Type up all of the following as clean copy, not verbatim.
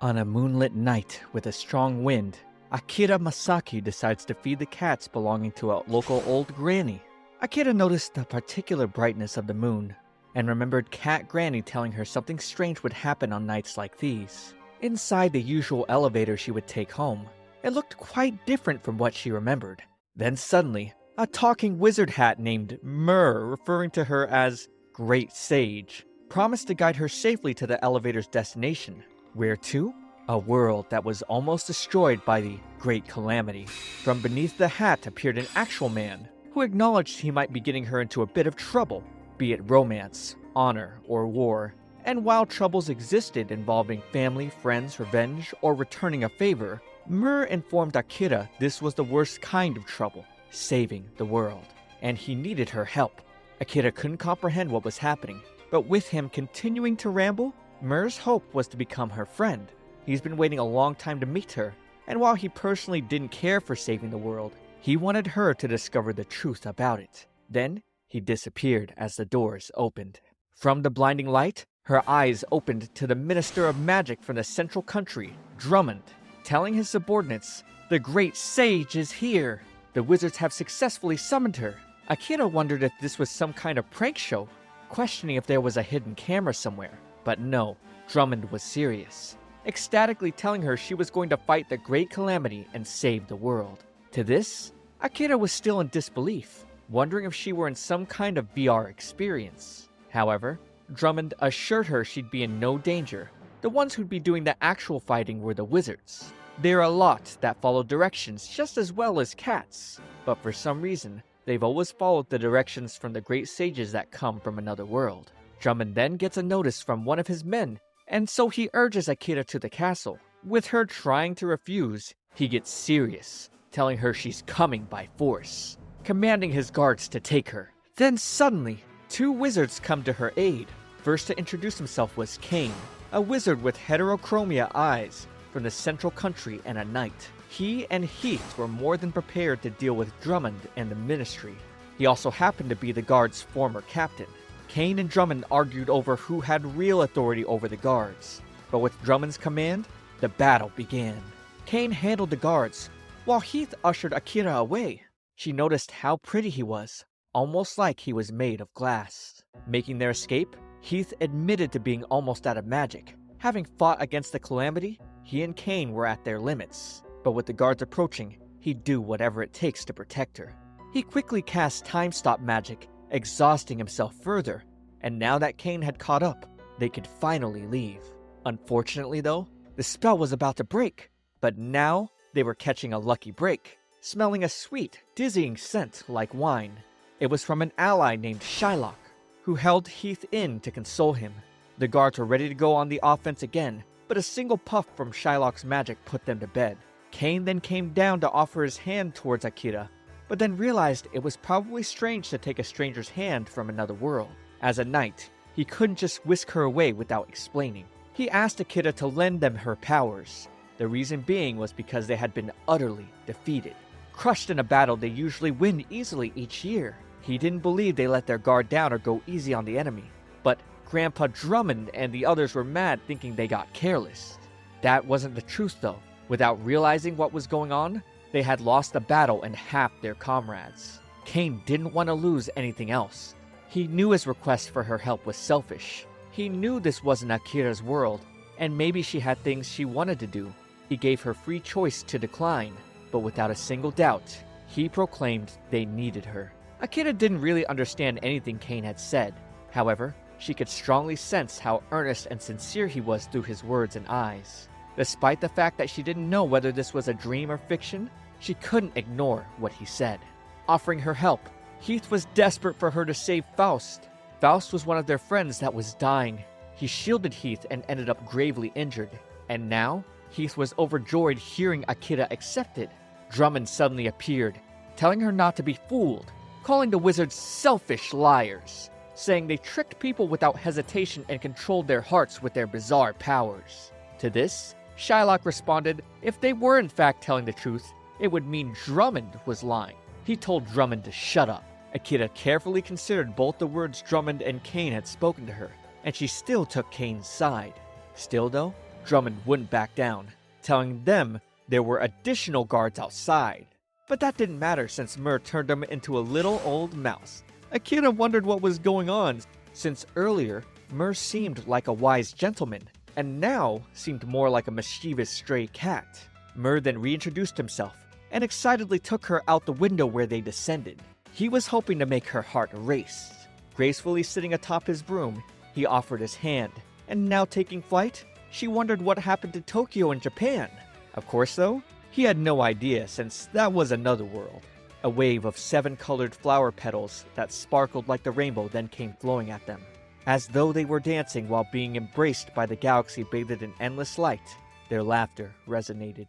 On a moonlit night with a strong wind, Akira Masaki decides to feed the cats belonging to a local old granny. Akira noticed the particular brightness of the moon and remembered Cat Granny telling her something strange would happen on nights like these. Inside the usual elevator she would take home, it looked quite different from what she remembered. Then suddenly, a talking wizard hat named Myrrh, referring to her as Great Sage, promised to guide her safely to the elevator's destination. Where to? A world that was almost destroyed by the Great Calamity. From beneath the hat appeared an actual man, who acknowledged he might be getting her into a bit of trouble, be it romance, honor, or war. And while troubles existed involving family, friends, revenge, or returning a favor, Myrrh informed Akira this was the worst kind of trouble, saving the world, and he needed her help. Akira couldn't comprehend what was happening, but with him continuing to ramble, Myrrh's hope was to become her friend. He's been waiting a long time to meet her, and while he personally didn't care for saving the world, he wanted her to discover the truth about it. Then, he disappeared as the doors opened. From the blinding light, her eyes opened to the Minister of Magic from the Central Country, Drummond, telling his subordinates, "The Great Sage is here! The wizards have successfully summoned her." Akira wondered if this was some kind of prank show, questioning if there was a hidden camera somewhere. But no, Drummond was serious, ecstatically telling her she was going to fight the Great Calamity and save the world. To this, Akira was still in disbelief, wondering if she were in some kind of VR experience. However, Drummond assured her she'd be in no danger. The ones who'd be doing the actual fighting were the wizards. They're a lot that follow directions just as well as cats, but for some reason, they've always followed the directions from the great sages that come from another world. Drummond then gets a notice from one of his men, and so he urges Akira to the castle. With her trying to refuse, he gets serious, telling her she's coming by force, commanding his guards to take her. Then suddenly, two wizards come to her aid. First to introduce himself was Kane, a wizard with heterochromia eyes from the Central Country and a knight. He and Heath were more than prepared to deal with Drummond and the Ministry. He also happened to be the guard's former captain. Kane and Drummond argued over who had real authority over the guards, but with Drummond's command, the battle began. Kane handled the guards, while Heath ushered Akira away. She noticed how pretty he was, almost like he was made of glass. Making their escape, Heath admitted to being almost out of magic. Having fought against the Calamity, he and Kane were at their limits, but with the guards approaching, he'd do whatever it takes to protect her. He quickly cast time stop magic, exhausting himself further, and now that Kane had caught up, they could finally leave. Unfortunately though, the spell was about to break, but now they were catching a lucky break, smelling a sweet, dizzying scent like wine. It was from an ally named Shylock, who held Heath in to console him. The guards were ready to go on the offense again, but a single puff from Shylock's magic put them to bed. Kane then came down to offer his hand towards Akira, but then realized it was probably strange to take a stranger's hand from another world. As a knight, he couldn't just whisk her away without explaining. He asked Akira to lend them her powers. The reason being was because they had been utterly defeated. Crushed in a battle they usually win easily each year. He didn't believe they let their guard down or go easy on the enemy. But Grandpa Drummond and the others were mad, thinking they got careless. That wasn't the truth though. Without realizing what was going on, they had lost the battle and half their comrades. Kane didn't want to lose anything else. He knew his request for her help was selfish. He knew this wasn't Akira's world, and maybe she had things she wanted to do. He gave her free choice to decline, but without a single doubt, he proclaimed they needed her. Akira didn't really understand anything Kane had said. However, she could strongly sense how earnest and sincere he was through his words and eyes. Despite the fact that she didn't know whether this was a dream or fiction, she couldn't ignore what he said. Offering her help, Heath was desperate for her to save Faust. Faust was one of their friends that was dying. He shielded Heath and ended up gravely injured. And now, Heath was overjoyed hearing Akira accepted. Drummond suddenly appeared, telling her not to be fooled, calling the wizards selfish liars, saying they tricked people without hesitation and controlled their hearts with their bizarre powers. To this, Shylock responded if they were in fact telling the truth, it would mean Drummond was lying. He told Drummond to shut up. Akira carefully considered both the words Drummond and Kane had spoken to her, and she still took Kane's side. Still though, Drummond wouldn't back down, telling them there were additional guards outside. But that didn't matter since Mur turned him into a little old mouse. Akira wondered what was going on, since earlier Mur seemed like a wise gentleman, and now seemed more like a mischievous stray cat. Mur then reintroduced himself, and excitedly took her out the window where they descended. He was hoping to make her heart race. Gracefully sitting atop his broom, he offered his hand, and now taking flight, she wondered what happened to Tokyo and Japan. Of course though, he had no idea since that was another world. A wave of 7 colored flower petals that sparkled like the rainbow then came flowing at them, as though they were dancing while being embraced by the galaxy bathed in endless light. Their laughter resonated.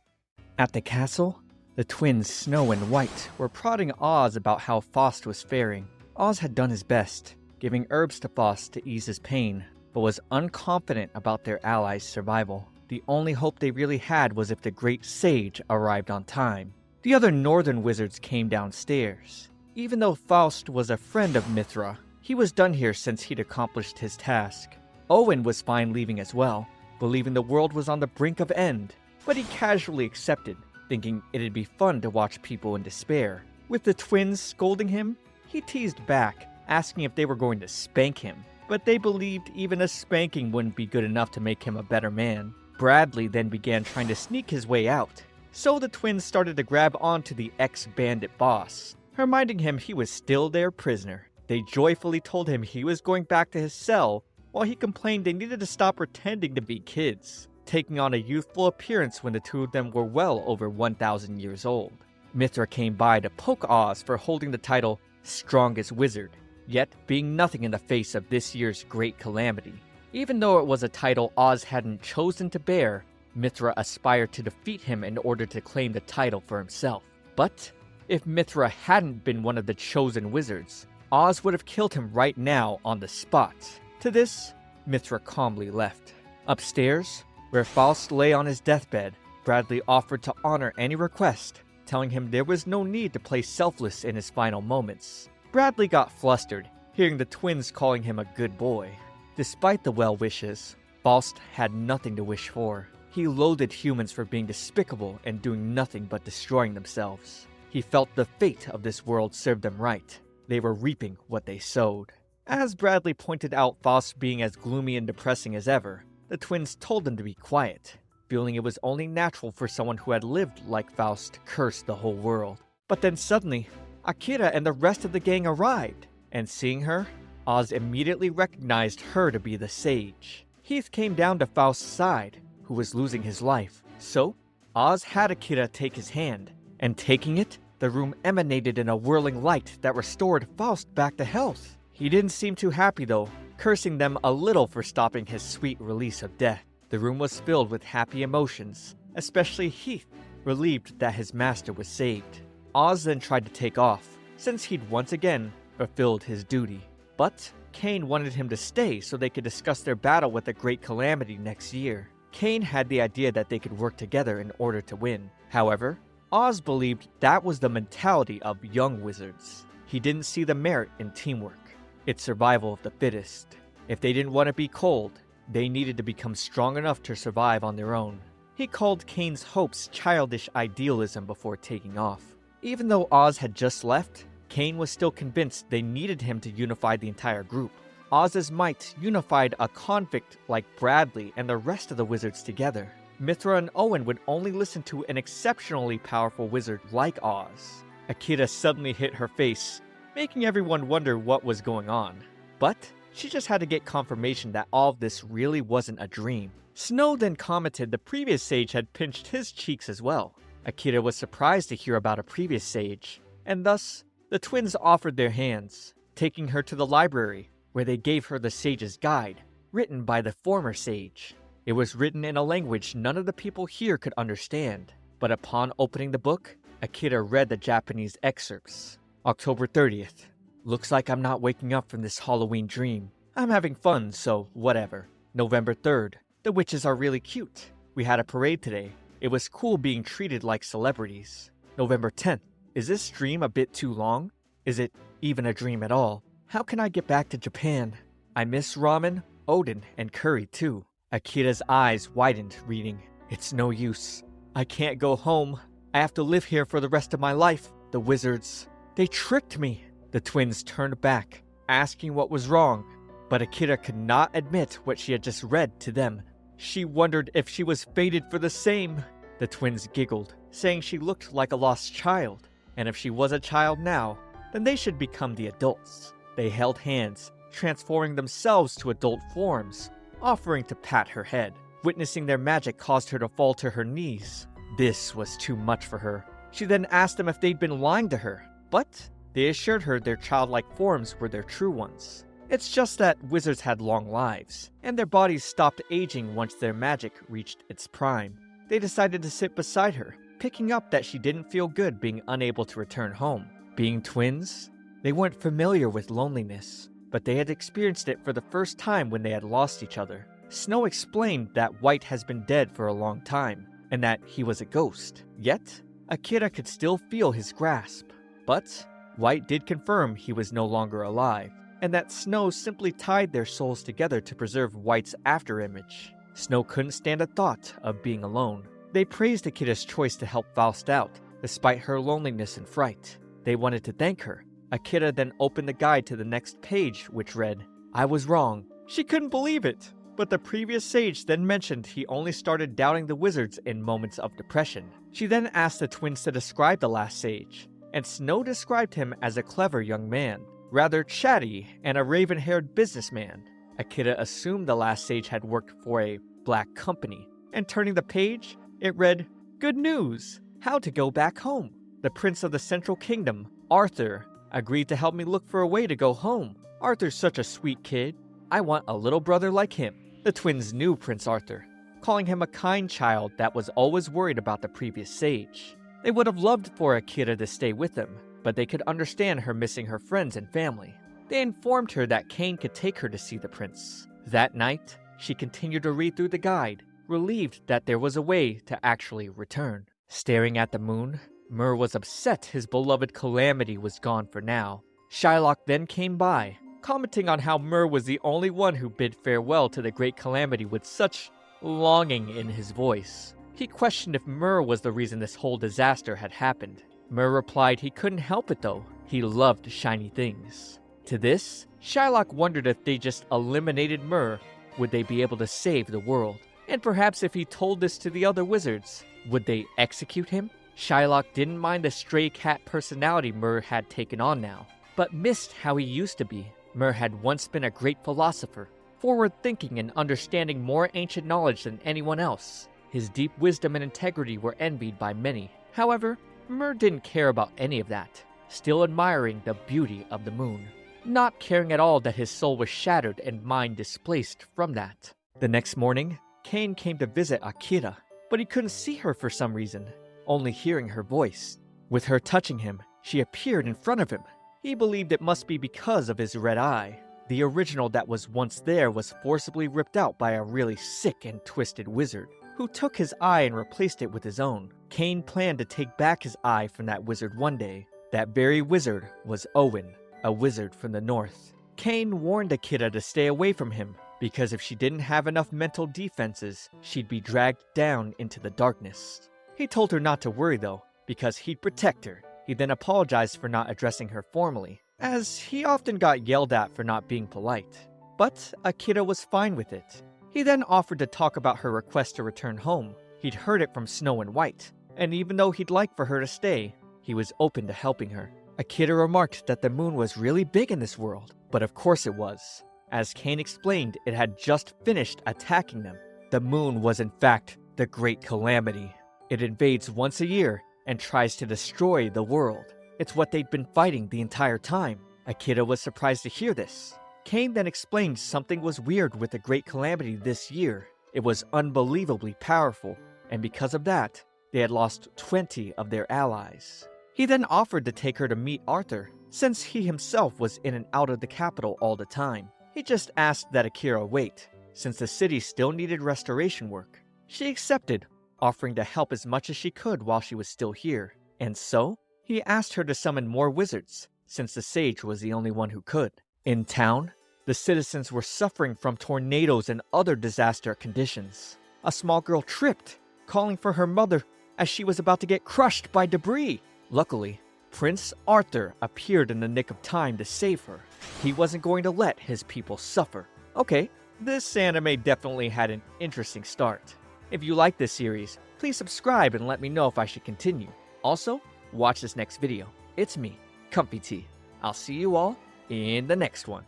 At the castle, the twins Snow and White were prodding Oz about how Faust was faring. Oz had done his best, giving herbs to Faust to ease his pain, but was unconfident about their allies' survival. The only hope they really had was if the great sage arrived on time. The other northern wizards came downstairs. Even though Faust was a friend of Mithra, he was done here since he'd accomplished his task. Owen was fine leaving as well, believing the world was on the brink of end, but he casually accepted, thinking it'd be fun to watch people in despair. With the twins scolding him, he teased back, asking if they were going to spank him, but they believed even a spanking wouldn't be good enough to make him a better man. Bradley then began trying to sneak his way out, so the twins started to grab onto the ex-bandit boss, reminding him he was still their prisoner. They joyfully told him he was going back to his cell, while he complained they needed to stop pretending to be kids, taking on a youthful appearance when the two of them were well over 1,000 years old. Mithra came by to poke Oz for holding the title Strongest Wizard, yet being nothing in the face of this year's great calamity. Even though it was a title Oz hadn't chosen to bear, Mithra aspired to defeat him in order to claim the title for himself. But if Mithra hadn't been one of the chosen wizards, Oz would have killed him right now on the spot. To this, Mithra calmly left. Upstairs, where Faust lay on his deathbed, Bradley offered to honor any request, telling him there was no need to play selfless in his final moments. Bradley got flustered, hearing the twins calling him a good boy. Despite the well wishes, Faust had nothing to wish for. He loathed humans for being despicable and doing nothing but destroying themselves. He felt the fate of this world served them right. They were reaping what they sowed. As Bradley pointed out Faust being as gloomy and depressing as ever, the twins told him to be quiet, feeling it was only natural for someone who had lived like Faust to curse the whole world. But then suddenly, Akira and the rest of the gang arrived, and seeing her, Oz immediately recognized her to be the sage. Heath came down to Faust's side, who was losing his life, so Oz had Akira take his hand, and taking it, the room emanated in a whirling light that restored Faust back to health. He didn't seem too happy though, cursing them a little for stopping his sweet release of death. The room was filled with happy emotions, especially Heath, relieved that his master was saved. Oz then tried to take off, since he'd once again fulfilled his duty. But Kane wanted him to stay so they could discuss their battle with the Great Calamity next year. Kane had the idea that they could work together in order to win. However, Oz believed that was the mentality of young wizards. He didn't see the merit in teamwork. It's survival of the fittest. If they didn't want to be cold, they needed to become strong enough to survive on their own. He called Kane's hopes childish idealism before taking off. Even though Oz had just left, Kane was still convinced they needed him to unify the entire group. Oz's might unified a convict like Bradley and the rest of the wizards together. Mithra and Owen would only listen to an exceptionally powerful wizard like Oz. Akira suddenly hit her face, making everyone wonder what was going on. But she just had to get confirmation that all of this really wasn't a dream. Snow then commented the previous sage had pinched his cheeks as well. Akira was surprised to hear about a previous sage, and thus, the twins offered their hands, taking her to the library, where they gave her the sage's guide, written by the former sage. It was written in a language none of the people here could understand, but upon opening the book, Akira read the Japanese excerpts. October 30th. Looks like I'm not waking up from this Halloween dream. I'm having fun, so whatever. November 3rd. The witches are really cute. We had a parade today. It was cool being treated like celebrities. November 10th. Is this dream a bit too long? Is it even a dream at all? How can I get back to Japan? I miss ramen, Odin, and curry too. Akira's eyes widened, reading, "It's no use. I can't go home. I have to live here for the rest of my life. The wizards, they tricked me." The twins turned back, asking what was wrong, but Akira could not admit what she had just read to them. She wondered if she was fated for the same. The twins giggled, saying she looked like a lost child, and if she was a child now, then they should become the adults. They held hands, transforming themselves to adult forms, offering to pat her head. Witnessing their magic caused her to fall to her knees. This was too much for her. She then asked them if they'd been lying to her, but they assured her their childlike forms were their true ones. It's just that wizards had long lives, and their bodies stopped aging once their magic reached its prime. They decided to sit beside her, picking up that she didn't feel good being unable to return home. Being twins, they weren't familiar with loneliness, but they had experienced it for the first time when they had lost each other. Snow explained that White has been dead for a long time, and that he was a ghost. Yet, Akira could still feel his grasp. But White did confirm he was no longer alive, and that Snow simply tied their souls together to preserve White's afterimage. Snow couldn't stand the thought of being alone. They praised Akira's choice to help Faust out, despite her loneliness and fright. They wanted to thank her. Akira then opened the guide to the next page, which read, "I was wrong." She couldn't believe it, but the previous sage then mentioned he only started doubting the wizards in moments of depression. She then asked the twins to describe the last sage, and Snow described him as a clever young man, rather chatty and a raven-haired businessman. Akira assumed the last sage had worked for a black company, and turning the page, it read, "Good news! How to go back home. The Prince of the Central Kingdom, Arthur, agreed to help me look for a way to go home. Arthur's such a sweet kid. I want a little brother like him." The twins knew Prince Arthur, calling him a kind child that was always worried about the previous sage. They would have loved for Akira to stay with them, but they could understand her missing her friends and family. They informed her that Cain could take her to see the prince. That night, she continued to read through the guide, relieved that there was a way to actually return. Staring at the moon, Myrrh was upset his beloved Calamity was gone for now. Shylock then came by, commenting on how Myrrh was the only one who bid farewell to the great Calamity with such longing in his voice. He questioned if Myrrh was the reason this whole disaster had happened. Myrrh replied he couldn't help it though. He loved shiny things. To this, Shylock wondered if they just eliminated Myrrh, would they be able to save the world? And perhaps if he told this to the other wizards, would they execute him? Shylock didn't mind the stray cat personality Myrrh had taken on now, but missed how he used to be. Myrrh had once been a great philosopher, forward-thinking and understanding more ancient knowledge than anyone else. His deep wisdom and integrity were envied by many. However, Myrrh didn't care about any of that, still admiring the beauty of the moon, not caring at all that his soul was shattered and mind displaced from that. The next morning, Cain came to visit Akira, but he couldn't see her for some reason, only hearing her voice. With her touching him, she appeared in front of him. He believed it must be because of his red eye. The original that was once there was forcibly ripped out by a really sick and twisted wizard, who took his eye and replaced it with his own. Cain planned to take back his eye from that wizard one day. That very wizard was Owen, a wizard from the north. Cain warned Akira to stay away from him, because if she didn't have enough mental defenses, she'd be dragged down into the darkness. He told her not to worry though, because he'd protect her. He then apologized for not addressing her formally, as he often got yelled at for not being polite. But Akira was fine with it. He then offered to talk about her request to return home. He'd heard it from Snow and White, and even though he'd like for her to stay, he was open to helping her. Akira remarked that the moon was really big in this world, but of course it was. As Cain explained, it had just finished attacking them. The moon was in fact the Great Calamity. It invades once a year and tries to destroy the world. It's what they'd been fighting the entire time. Akira was surprised to hear this. Cain then explained something was weird with the Great Calamity this year. It was unbelievably powerful, and because of that, they had lost 20 of their allies. He then offered to take her to meet Arthur, since he himself was in and out of the capital all the time. He just asked that Akira wait, since the city still needed restoration work. She accepted, offering to help as much as she could while she was still here. And so, he asked her to summon more wizards, since the sage was the only one who could. In town, The citizens were suffering from tornadoes and other disaster conditions. A small girl tripped, calling for her mother as she was about to get crushed by debris. Luckily, Prince Arthur appeared in the nick of time to save her. He wasn't going to let his people suffer. Okay, this anime definitely had an interesting start. If you like this series, please subscribe and let me know if I should continue. Also, watch this next video. It's me, ComfyTea. I'll see you all in the next one.